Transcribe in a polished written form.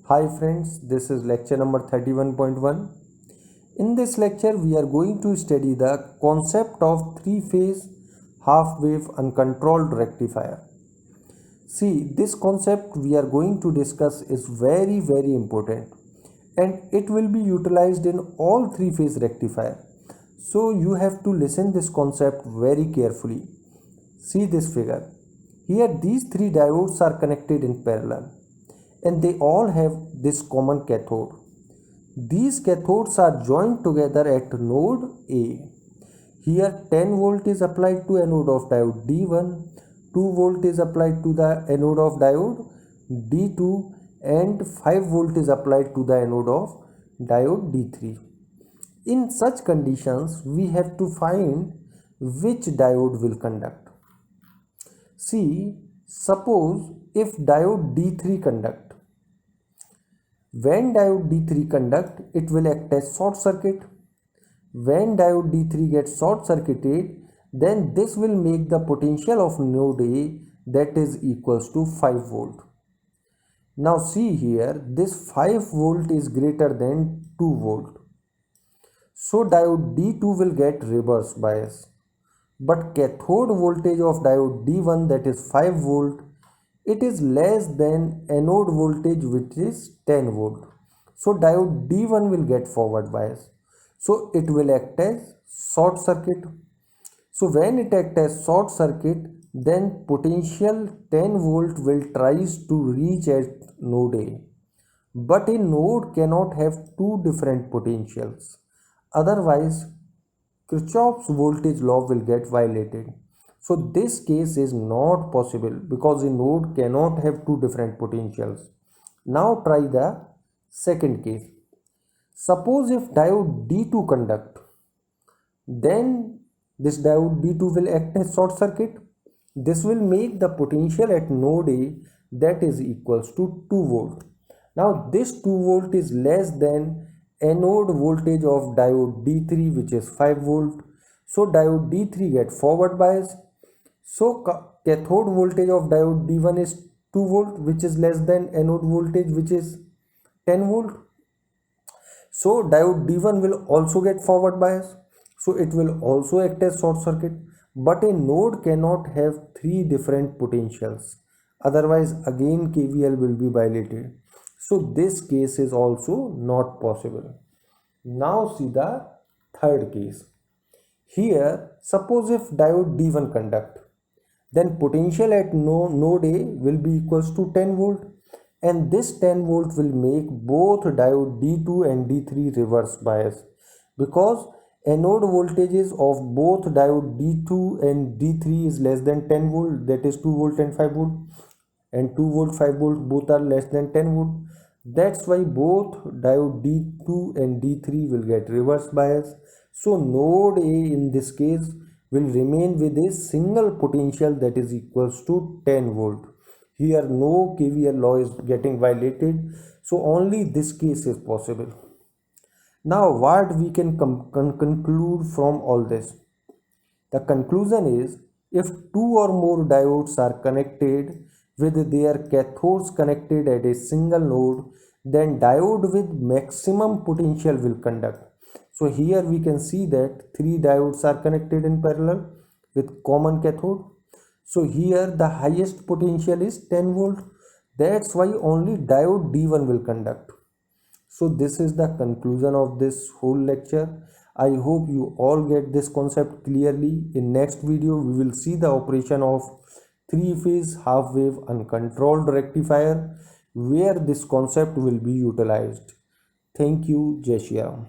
Hi friends, this is lecture number 31.1. In this lecture, we are going to study the concept of three-phase half-wave uncontrolled rectifier. See, this concept we are going to discuss is very important and it will be utilized in all three-phase rectifier. So you have to listen this concept very carefully. See this figure. Here these three diodes are connected in parallel and they all have this common cathode. These cathodes are joined together at node A. Here 10 volt is applied to anode of diode D1, 2 volt is applied to the anode of diode D2 and 5 volt is applied to the anode of diode D3. In such conditions, we have to find which diode will conduct. See, suppose if diode D3 conduct. When diode D3 conduct, it will act as short circuit. When diode D3 gets short circuited, then this will make the potential of node A that is equals to 5 volt. Now see here, this 5 volt is greater than 2 volt. So diode D2 will get reverse bias. But cathode voltage of diode D1 that is 5 volt, it is less than anode voltage which is 10 volt. So diode D1 will get forward bias. So it will act as short circuit. So when it acts as short circuit, then potential 10 volt will tries to reach at node A. But a node cannot have two different potentials. Otherwise, Kirchhoff's voltage law will get violated. So this case is not possible because a node cannot have two different potentials. Now try the second case. Suppose if diode D2 conduct, then this diode D2 will act as short circuit. This will make the potential at node A that is equals to 2 volt. Now this 2 volt is less than anode voltage of diode D3 which is 5 volt. So diode D3 get forward bias. So cathode voltage of diode D1 is 2 volt which is less than anode voltage which is 10 volt. So diode D1 will also get forward bias. So it will also act as short circuit. But a node cannot have three different potentials. Otherwise again KVL will be violated. So this case is also not possible. Now see the third case. Here suppose if diode D1 conduct, then potential at node A will be equals to 10 volt and this 10 volt will make both diode D2 and D3 reverse bias because anode voltages of both diode D2 and D3 is less than 10 volt, that is 2 volt and 5 volt, and 2 volt 5 volt both are less than 10 volt. That's why both diode D2 and D3 will get reverse bias. So node A in this case will remain with a single potential that is equals to 10 volt. Here no KVL law is getting violated. So only this case is possible. Now what we can conclude from all this? The conclusion is if two or more diodes are connected with their cathodes connected at a single node, then diode with maximum potential will conduct. So here we can see that three diodes are connected in parallel with common cathode. So here the highest potential is 10 volt. That's why only diode D1 will conduct. So this is the conclusion of this whole lecture. I hope you all get this concept clearly. In next video, we will see the operation of three-phase half-wave uncontrolled rectifier where this concept will be utilized. Thank you. Jai Shri Ram.